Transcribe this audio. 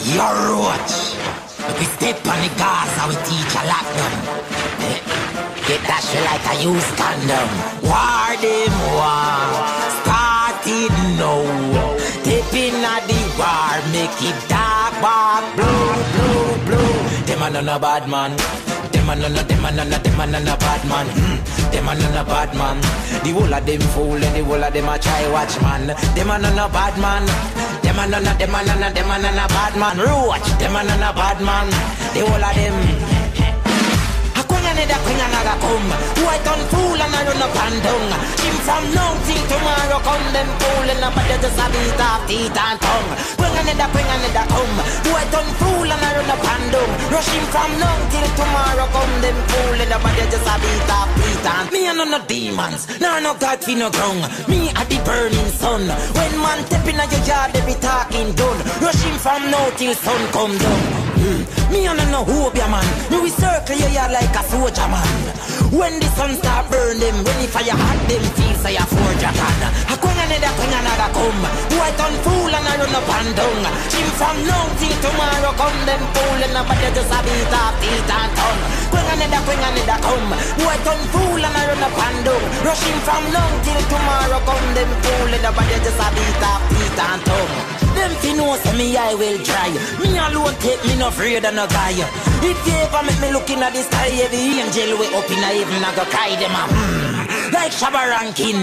Your roach. We step on the gas and we teach a lot them. Get that shit like a used condom. War them war. Started now. Tipping at the war. Make it dark, bark, blue. Them a no bad man. Them a no bad man. Them a no bad man. The whole of them fool and the whole of them a try watch man. Them a no bad man. Them a no bad man. Roach. Them a no bad man. The whole of them. Another come. White on fool and I run up and down. Him from now till tomorrow come them fool and I just a beat off teeth and tongue. Bring another come. White on fool and I run up and down. Rush him from now till tomorrow come them fool and I just a beat off teeth and. Me and no demons, no God fi no ground. Me at the burning sun. When man stepping at your yard they be talking done. Rush him from now till sun come down. Me and no hope ya man. Me we circle your yard like a soldier man. When the sun start burn them, when the fire hot them feel say a forge a can. A queen another come. White on fool and I run up and down. Him from now till tomorrow come them fool and but they just a beat off teeth and tongue. Queen another come. White on fool and I run up and down. Rush him from now till tomorrow come them fool and but they just a beat off teeth and tongue. Them fi know say me I will try. Me alone take me no afraid of no guy. If you ever make me looking at the sky, every angel way up in a heaven I go cry them like Shabba Rankin.